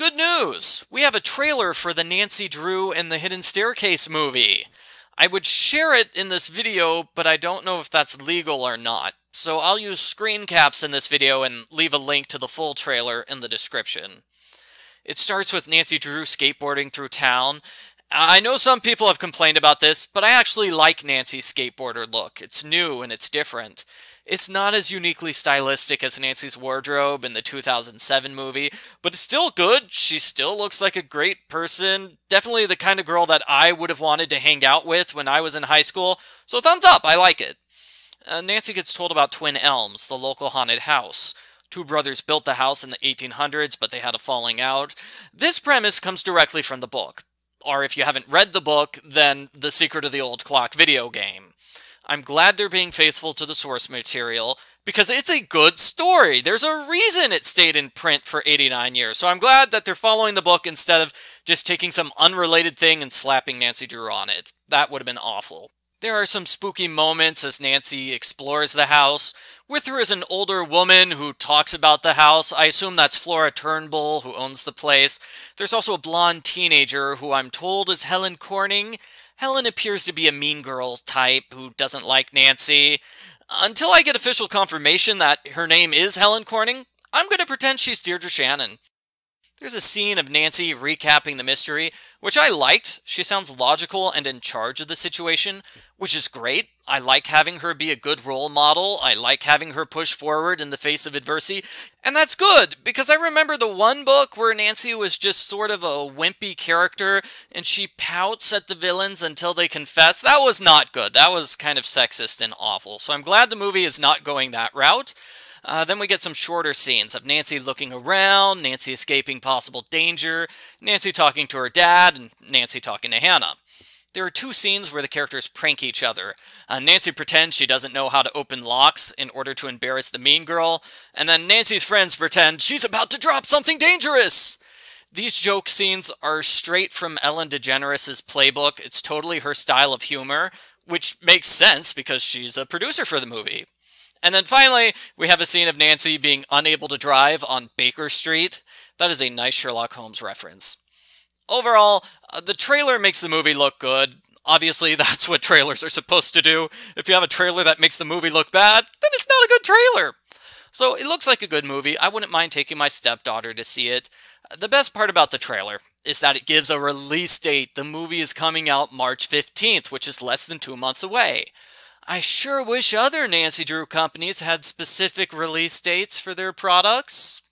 Good news! We have a trailer for the Nancy Drew and the Hidden Staircase movie. I would share it in this video, but I don't know if that's legal or not. So I'll use screen caps in this video and leave a link to the full trailer in the description. It starts with Nancy Drew skateboarding through town. I know some people have complained about this, but I actually like Nancy's skateboarder look. It's new and it's different. It's not as uniquely stylistic as Nancy's wardrobe in the 2007 movie, but it's still good. She still looks like a great person. Definitely the kind of girl that I would have wanted to hang out with when I was in high school. So thumbs up, I like it. Nancy gets told about Twin Elms, the local haunted house. Two brothers built the house in the 1800s, but they had a falling out. This premise comes directly from the book. Or if you haven't read the book, then The Secret of the Old Clock video game. I'm glad they're being faithful to the source material, because it's a good story. There's a reason it stayed in print for 89 years, so I'm glad that they're following the book instead of just taking some unrelated thing and slapping Nancy Drew on it. That would have been awful. There are some spooky moments as Nancy explores the house. With her is an older woman who talks about the house. I assume that's Flora Turnbull, who owns the place. There's also a blonde teenager who I'm told is Helen Corning. Helen appears to be a mean girl type who doesn't like Nancy. Until I get official confirmation that her name is Helen Corning, I'm going to pretend she's Deirdre Shannon. There's a scene of Nancy recapping the mystery, which I liked. She sounds logical and in charge of the situation, which is great. I like having her be a good role model. I like having her push forward in the face of adversity. And that's good, because I remember the one book where Nancy was just sort of a wimpy character, and she pouts at the villains until they confess. That was not good. That was kind of sexist and awful. So I'm glad the movie is not going that route. Then we get some shorter scenes of Nancy looking around, Nancy escaping possible danger, Nancy talking to her dad, and Nancy talking to Hannah. There are two scenes where the characters prank each other. Nancy pretends she doesn't know how to open locks in order to embarrass the mean girl, and then Nancy's friends pretend she's about to drop something dangerous! These joke scenes are straight from Ellen DeGeneres' playbook. It's totally her style of humor, which makes sense because she's a producer for the movie. And then finally, we have a scene of Nancy being unable to drive on Baker Street. That is a nice Sherlock Holmes reference. Overall, the trailer makes the movie look good. Obviously, that's what trailers are supposed to do. If you have a trailer that makes the movie look bad, then it's not a good trailer. So it looks like a good movie. I wouldn't mind taking my stepdaughter to see it. The best part about the trailer is that it gives a release date. The movie is coming out March 15th, which is less than 2 months away. I sure wish other Nancy Drew companies had specific release dates for their products.